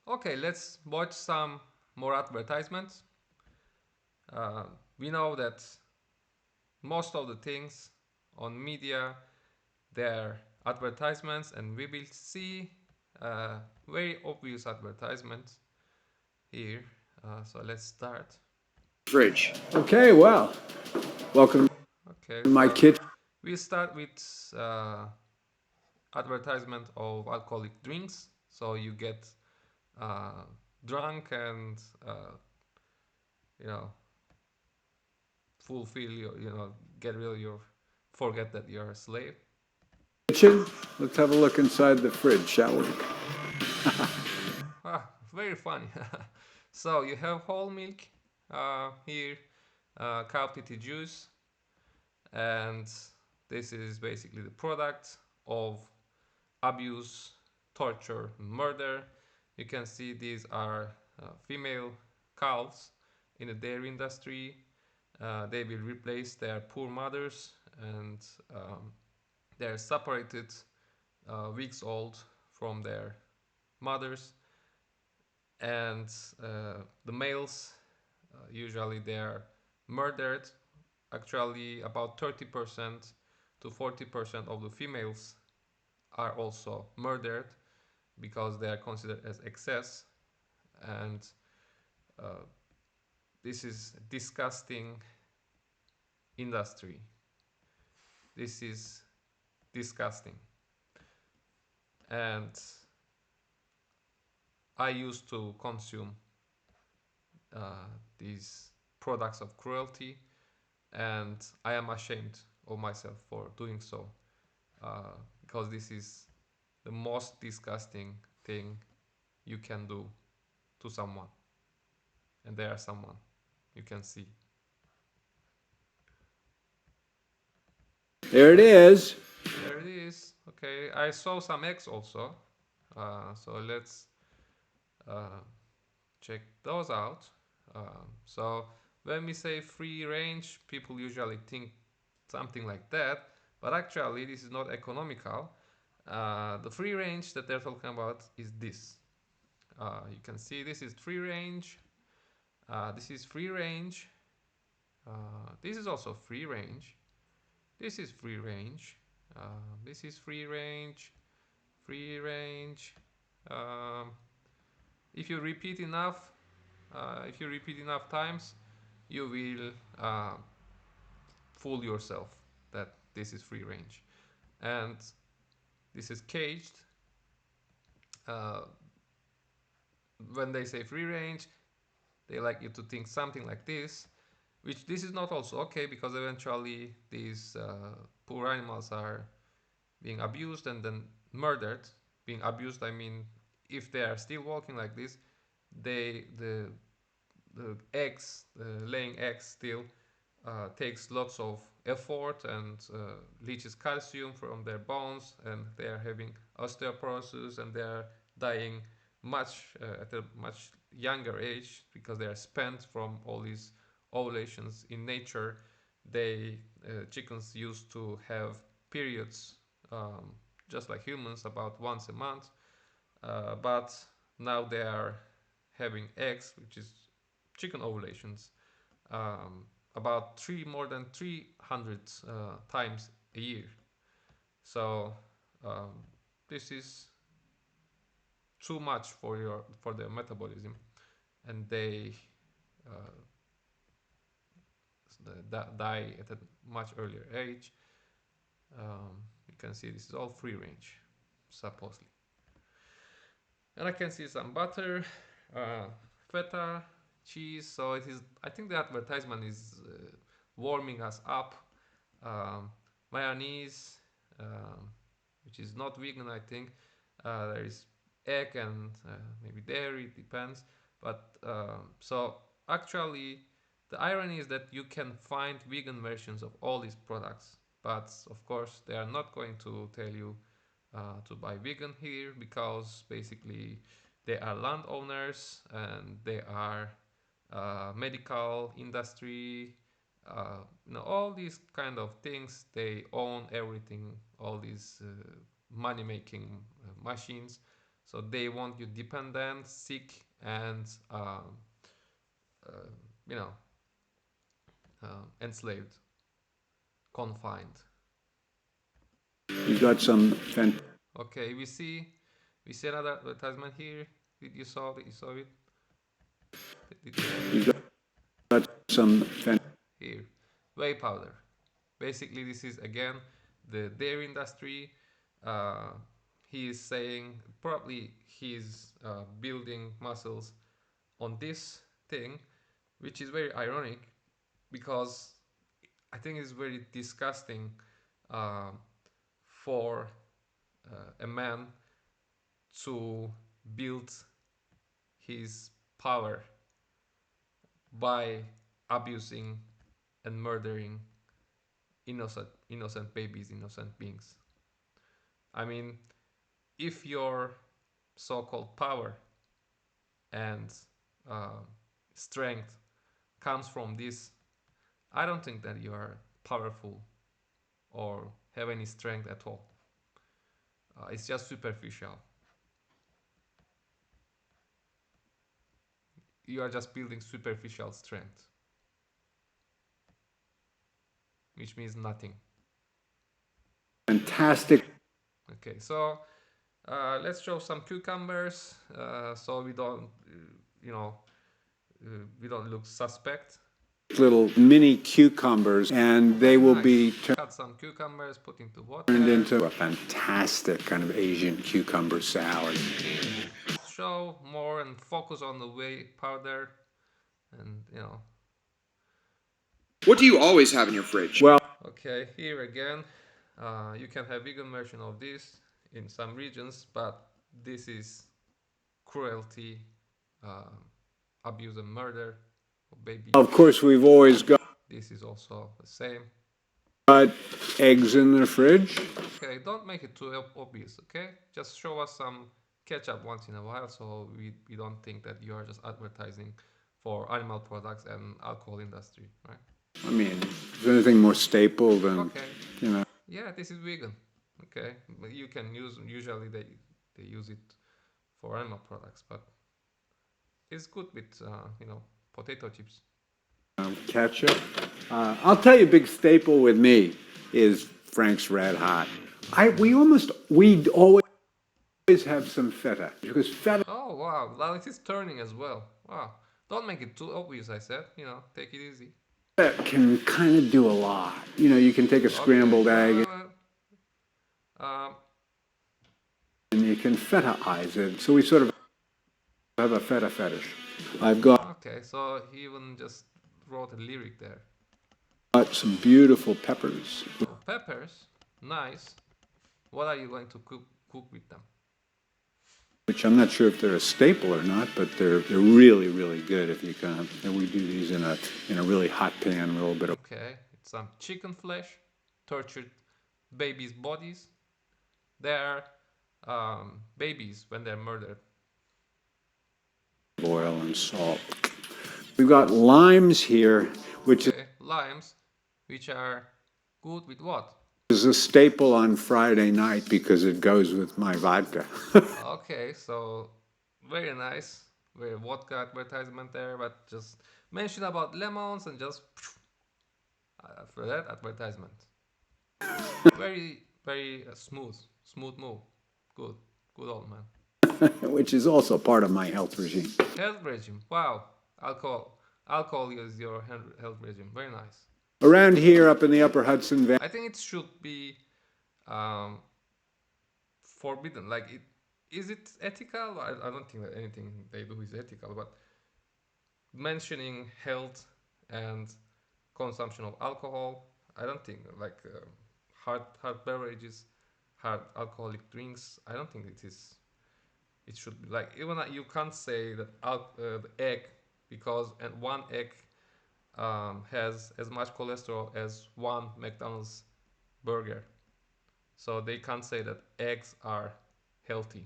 Okay, let's watch some more advertisements. Uh, we know that most of the things on media they're advertisements, and we will see very obvious advertisements here. So let's start. Fridge. Okay, well, welcome Okay, to my so kitchen. we start with advertisement of alcoholic drinks. So you get uh, drunk and you know fulfill your get rid of your forget that you're a slave. Let's have a look inside the fridge, shall we? Very funny. So you have whole milk here, cow titty juice, and this is basically the product of abuse, torture, murder. You can see these are female cows in the dairy industry. They will replace their poor mothers, and they're separated weeks old from their mothers. And the males, usually they're murdered. Actually, about 30% to 40% of the females are also murdered because they are considered as excess. And uh, this is disgusting industry. This is disgusting. And I used to consume uh, these products of cruelty, and I am ashamed of myself for doing so, because this is the most disgusting thing you can do to someone, and they are someone you can see. There it is. There it is. Okay, I saw some eggs also, so let's uh, check those out. So when we say free range, people usually think something like that, but actually this is not economical. The free range that they're talking about is this. You can see this is free range. This is free range. This is also free range. This is free range. This is free range. Free range. Um, if you repeat enough, if you repeat enough times, you will fool yourself that this is free range. And this is caged. Uh, when they say free range, they like you to think something like this, which this is not also okay because eventually these poor animals are being abused and then murdered. Being abused, I mean, if they are still walking like this, they the eggs, the laying eggs still takes lots of effort and leaches calcium from their bones, and they are having osteoporosis, and they are dying much at a much younger age because they are spent from all these ovulations in nature. They chickens used to have periods just like humans about once a month, but now they are having eggs, which is chicken ovulations, um, about three more than 300 times a year. So um, this is too much for their metabolism, and they uh, die at a much earlier age. You can see this is all free range, supposedly. And I can see some butter, uh, feta, cheese. So it is. I think the advertisement is warming us up. Um, mayonnaise, which is not vegan, I think. There is egg and maybe dairy, depends. But so actually, the irony is that you can find vegan versions of all these products, but of course they are not going to tell you to buy vegan here because basically they are landowners and they are medical industry, all these kind of things. They own everything, all these money making machines. So they want you dependent, sick, and uh, you know, enslaved, confined. You got some fantastic Okay, we see another advertisement here. Did you saw it? You saw it? Did you have it? you got some Here, whey powder. Basically, this is again the dairy industry. Uh, he is saying probably he's building muscles on this thing, which is very ironic because I think it's very disgusting uh, for a man to build his power by abusing and murdering innocent babies, innocent beings. I mean, if your so-called power and uh, strength comes from this, I don't think that you are powerful or have any strength at all. It's just superficial. You are just building superficial strength, which means nothing. fantastic Okay, so let's show some cucumbers so we don't, you know, we don't look suspect. little mini cucumbers, and they will Nice. be Cut some cucumbers, put into turned water. into a fantastic kind of Asian cucumber salad. Show more and focus on the whey powder, and you know. What do you always have in your fridge? Well, Okay, here again, you can have vegan version of this in some regions, but this is cruelty, uh, abuse and murder of babies. of course, we've always got This is also the same. eggs in the fridge. Okay, don't make it too obvious, okay? Just show us some ketchup once in a while so we don't think that you are just advertising for animal products and alcohol industry, right? I mean, is there anything more staple than, Okay. you know? Yeah, this is vegan. Okay, but you can use usually they use it for animal products, but it's good with potato chips. Ketchup. I'll tell you, a big staple with me is Frank's Red Hot. We always have some feta because feta Oh wow, now it is turning as well. Wow, don't make it too obvious. I said, take it easy. can kind of do a lot. You know, you can take a Okay, scrambled egg um, and you can fetaize it. So we sort of have a feta fetish. I've got okay, so he even just wrote a lyric there. some beautiful peppers, Oh, peppers, nice. What are you going to cook with them? which I'm not sure if they're a staple or not, but they're really really good if you kind of. And we do these in a really hot pan, a little bit of Okay, it's some chicken flesh, tortured babies' bodies. They're babies when they're murdered. oil and salt. We've got limes here, which Okay, limes, which are good with what? is a staple on Friday night because it goes with my vodka. Okay, so very nice, very vodka advertisement there, but just mention about lemons and just after that advertisement. Very smooth move. Good, good old man. Which is also part of my health regime. Health regime. Wow, alcohol is your health regime. Very nice. Around here, up in the Upper Hudson Valley, I think it should be um, forbidden. Like, is it ethical? I don't think that anything they do is ethical, but mentioning health and consumption of alcohol, I don't think like hard beverages, hard alcoholic drinks. I don't think it is. It should be like even you can't say that the egg because and one egg has as much cholesterol as one McDonald's burger. So they can't say that eggs are healthy.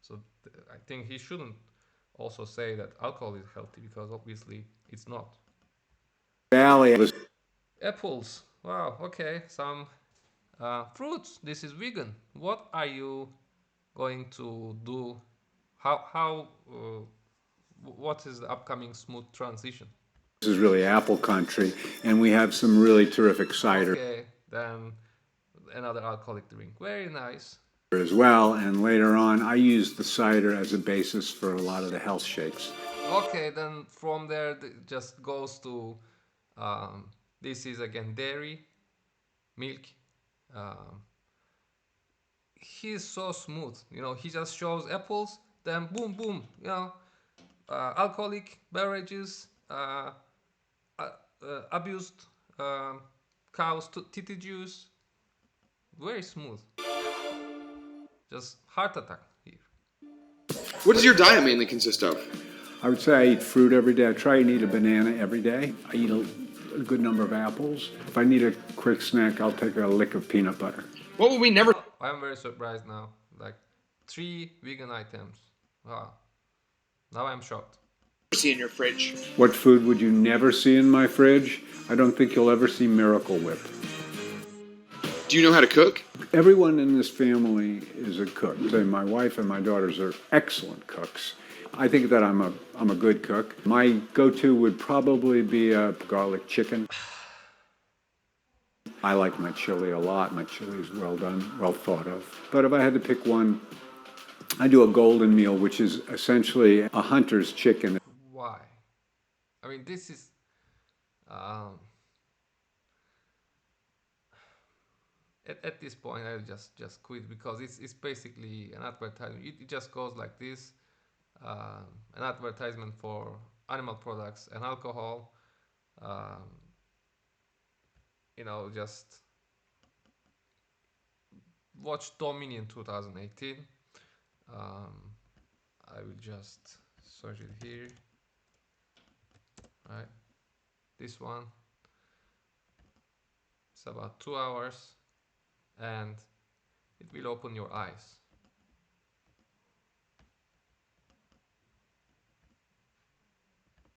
So I think he shouldn't also say that alcohol is healthy because obviously it's not. Valley was Apples. Wow. Okay. Some fruits. This is vegan. What are you going to do what is the upcoming smooth transition? This is really apple country, and we have some really terrific cider Okay, then another alcoholic drink. Very nice. as well. And later on, I use the cider as a basis for a lot of the health shakes. Okay, then from there it just goes to this is again dairy, milk. Um, he's so smooth, you know. He just shows apples, then boom, boom, you know, alcoholic beverages, abused um, cows titty juice. Very smooth. Just heart attack here. What does your diet mainly consist of? I would say I eat fruit every day. I try and eat a banana every day. I eat a good number of apples. If I need a quick snack, I'll take a lick of peanut butter. What will we never Oh, I'm very surprised now. Like 3 vegan items. Wow. Now I'm shocked. see in your fridge? What food would you never see in my fridge? I don't think you'll ever see Miracle Whip. Do you know how to cook? Everyone in this family is a cook. Say my wife and my daughters are excellent cooks. I think that I'm a good cook. My go-to would probably be a garlic chicken. I like my chili a lot. My chili is well done, well thought of. But if I had to pick one, I do a golden meal, which is essentially a hunter's chicken. Why? I mean, this is. Um, at this point, I'll just quit because it's basically an advertisement. It just goes like this: an advertisement for animal products and alcohol. Um, you know, just watch Dominion 2018. Um, I will just search it here. Right, this one. It's about 2 hours, and it will open your eyes.